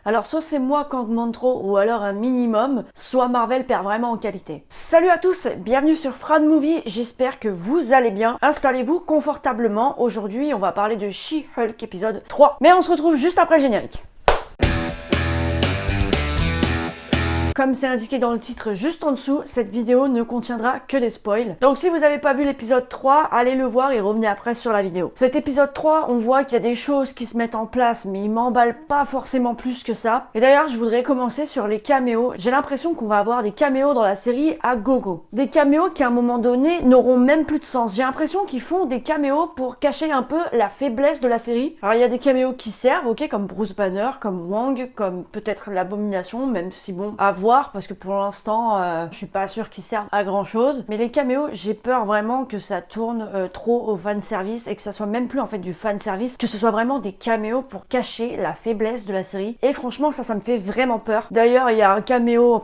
Alors soit c'est moi qui en demande trop ou alors un minimum, soit Marvel perd vraiment en qualité. Salut à tous, bienvenue sur Fran Movie, j'espère que vous allez bien. Installez-vous confortablement, aujourd'hui on va parler de She-Hulk épisode 3. Mais on se retrouve juste après le générique. Comme c'est indiqué dans le titre juste en dessous, cette vidéo ne contiendra que des spoils. Donc si vous n'avez pas vu l'épisode 3, allez le voir et revenez après sur la vidéo. Cet épisode 3, on voit qu'il y a des choses qui se mettent en place, mais il m'emballe pas forcément plus que ça. Et d'ailleurs, je voudrais commencer sur les caméos. J'ai l'impression qu'on va avoir des caméos dans la série à gogo. Des caméos qui à un moment donné n'auront même plus de sens. J'ai l'impression qu'ils font des caméos pour cacher un peu la faiblesse de la série. Alors il y a des caméos qui servent, ok, comme Bruce Banner, comme Wong, comme peut-être l'Abomination, même si bon, à voir. Parce que pour l'instant je suis pas sûre qu'ils servent à grand chose, mais les caméos, j'ai peur vraiment que ça tourne trop au fanservice et que ça soit même plus en fait du fanservice, que ce soit vraiment des caméos pour cacher la faiblesse de la série. Et franchement ça me fait vraiment peur. D'ailleurs il y a un caméo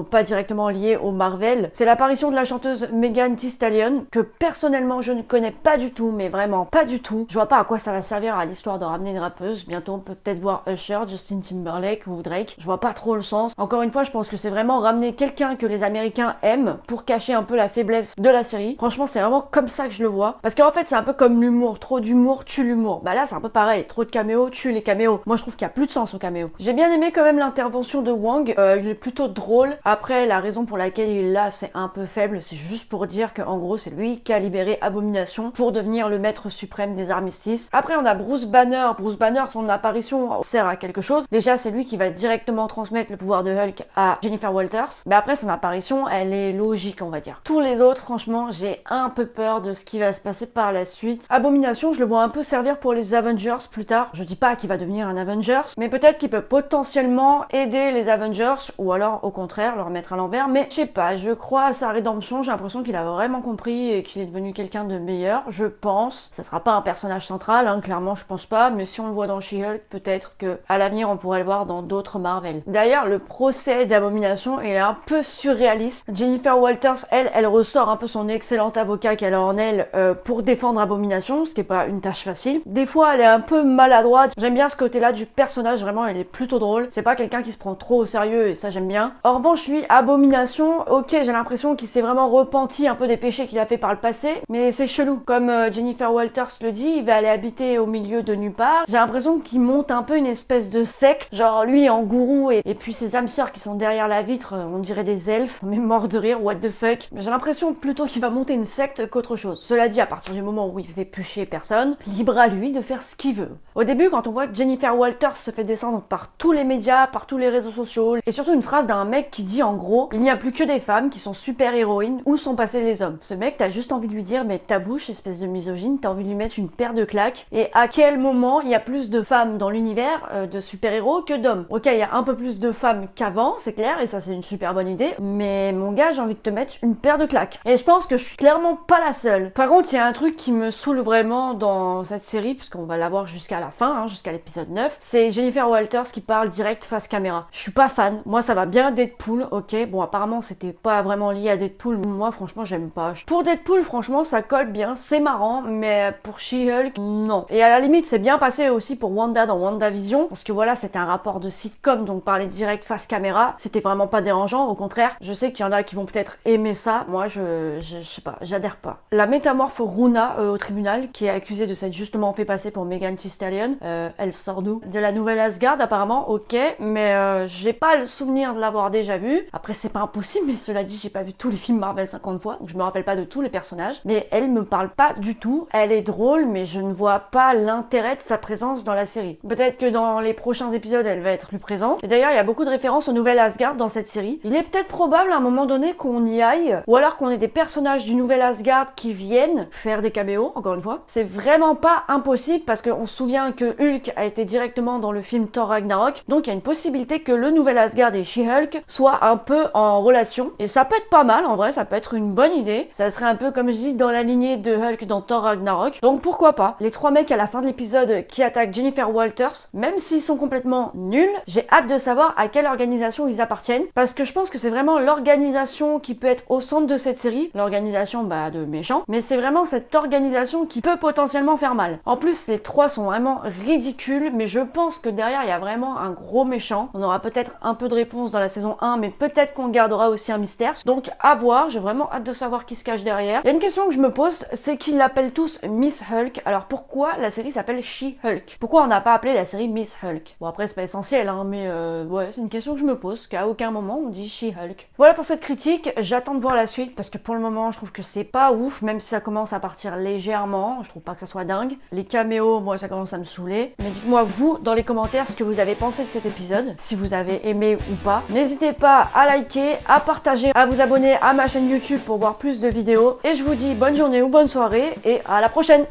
pas directement lié au Marvel, c'est l'apparition de la chanteuse Megan Thee Stallion, que personnellement je ne connais pas du tout, mais vraiment pas du tout. Je vois pas à quoi ça va servir à l'histoire de ramener une rappeuse. Bientôt on peut peut-être voir Usher, Justin Timberlake ou Drake, je vois pas trop le sens. Encore une fois, je pense que c'est vraiment ramener quelqu'un que les Américains aiment pour cacher un peu la faiblesse de la série. Franchement, c'est vraiment comme ça que je le vois. Parce qu'en fait, c'est un peu comme l'humour. Trop d'humour tue l'humour. Bah là, c'est un peu pareil. Trop de caméos tue les caméos. Moi, je trouve qu'il y a plus de sens aux caméos. J'ai bien aimé quand même l'intervention de Wong. Il est plutôt drôle. Après, la raison pour laquelle il est là, c'est un peu faible. C'est juste pour dire qu'en gros, c'est lui qui a libéré Abomination pour devenir le maître suprême des armistices. Après, on a Bruce Banner. Bruce Banner, son apparition sert à quelque chose. Déjà, c'est lui qui va directement transmettre le pouvoir de Hulk à Jennifer Walters, mais après son apparition elle est logique, on va dire. Tous les autres, franchement, j'ai un peu peur de ce qui va se passer par la suite. Abomination, je le vois un peu servir pour les Avengers plus tard. Je dis pas qu'il va devenir un Avengers, mais peut-être qu'il peut potentiellement aider les Avengers, ou alors au contraire leur mettre à l'envers. Mais je sais pas, je crois à sa rédemption. J'ai l'impression qu'il a vraiment compris et qu'il est devenu quelqu'un de meilleur. Je pense, ça sera pas un personnage central, hein, clairement je pense pas, mais si on le voit dans She-Hulk, peut-être que à l'avenir on pourrait le voir dans d'autres Marvel. D'ailleurs, le procès d'Abomination il est un peu surréaliste. Jennifer Walters, elle ressort un peu son excellent avocat qu'elle a en elle pour défendre Abomination, ce qui est pas une tâche facile. Des fois, elle est un peu maladroite. J'aime bien ce côté-là du personnage, vraiment, elle est plutôt drôle. C'est pas quelqu'un qui se prend trop au sérieux et ça, j'aime bien. En revanche, lui, Abomination, ok, j'ai l'impression qu'il s'est vraiment repenti un peu des péchés qu'il a fait par le passé, mais c'est chelou. Comme Jennifer Walters le dit, il va aller habiter au milieu de nulle part. J'ai l'impression qu'il monte un peu une espèce de secte, genre lui en gourou et puis ses âmes sœurs qui sont derrière la vitre, on dirait des elfes, mais mort de rire, what the fuck. Mais j'ai l'impression plutôt qu'il va monter une secte qu'autre chose. Cela dit, à partir du moment où il fait pécher personne, libre à lui de faire ce qu'il veut. Au début, quand on voit que Jennifer Walters se fait descendre par tous les médias, par tous les réseaux sociaux, et surtout une phrase d'un mec qui dit en gros, il n'y a plus que des femmes qui sont super héroïnes, où sont passés les hommes. Ce mec, t'as juste envie de lui dire, mais ta bouche, espèce de misogyne, t'as envie de lui mettre une paire de claques, et à quel moment il y a plus de femmes dans l'univers de super-héros que d'hommes? Ok, il y a un peu plus de femmes qu'avant, c'est clair, et ça c'est une super bonne idée, mais mon gars, j'ai envie de te mettre une paire de claques. Et je pense que je suis clairement pas la seule. Par contre, il y a un truc qui me saoule vraiment dans cette série, puisqu'on va la voir jusqu'à la fin, hein, jusqu'à l'épisode 9, c'est Jennifer Walters qui parle direct face caméra. Je suis pas fan. Moi, ça va bien Deadpool, ok. Bon, apparemment, c'était pas vraiment lié à Deadpool. Moi, franchement, j'aime pas. Pour Deadpool, franchement, ça colle bien, c'est marrant, mais pour She-Hulk, non. Et à la limite, c'est bien passé aussi pour Wanda dans WandaVision, parce que voilà, c'était un rapport de sitcom, donc parler direct face caméra, c'était vraiment pas dérangeant. Au contraire, je sais qu'il y en a qui vont peut-être aimer ça. Moi, je sais pas, j'adhère pas. La métamorphe Runa au tribunal, qui est accusée de s'être justement fait passer pour Megan Thee Stallion, elle sort d'où? De la nouvelle Asgard, apparemment, ok, mais j'ai pas le souvenir de l'avoir déjà vue. Après, c'est pas impossible, mais cela dit, j'ai pas vu tous les films Marvel 50 fois, donc je me rappelle pas de tous les personnages. Mais elle me parle pas du tout. Elle est drôle, mais je ne vois pas l'intérêt de sa présence dans la série. Peut-être que dans les prochains épisodes, elle va être plus présente. Et d'ailleurs, il y a beaucoup de références au nouvel Asgard dans cette série. Il est peut-être probable à un moment donné qu'on y aille, ou alors qu'on ait des personnages du nouvel Asgard qui viennent faire des caméos, encore une fois. C'est vraiment pas impossible parce qu'on se souvient que Hulk a été directement dans le film Thor Ragnarok, donc il y a une possibilité que le nouvel Asgard et She-Hulk soient un peu en relation, et ça peut être pas mal en vrai, ça peut être une bonne idée. Ça serait un peu comme je dis dans la lignée de Hulk dans Thor Ragnarok, donc pourquoi pas. Les trois mecs à la fin de l'épisode qui attaquent Jennifer Walters, même s'ils sont complètement nuls, j'ai hâte de savoir à quelle organisation organisation ils appartiennent, parce que je pense que c'est vraiment l'organisation qui peut être au centre de cette série, l'organisation de méchants, mais c'est vraiment cette organisation qui peut potentiellement faire mal. En plus, les trois sont vraiment ridicules, mais je pense que derrière il y a vraiment un gros méchant. On aura peut-être un peu de réponse dans la saison 1, mais peut-être qu'on gardera aussi un mystère. Donc à voir, j'ai vraiment hâte de savoir qui se cache derrière. Il y a une question que je me pose, c'est qu'ils l'appellent tous Miss Hulk. Alors pourquoi la série s'appelle She-Hulk? Pourquoi on n'a pas appelé la série Miss Hulk? Bon après c'est pas essentiel, hein, mais ouais, c'est une question que je me pose, qu'à aucun moment on dit She-Hulk. Voilà pour cette critique, j'attends de voir la suite, parce que pour le moment je trouve que c'est pas ouf, même si ça commence à partir légèrement, je trouve pas que ça soit dingue. Les caméos, moi ça commence à me saouler. Mais dites-moi vous, dans les commentaires, ce que vous avez pensé de cet épisode, si vous avez aimé ou pas. N'hésitez pas à liker, à partager, à vous abonner à ma chaîne YouTube pour voir plus de vidéos. Et je vous dis bonne journée ou bonne soirée, et à la prochaine!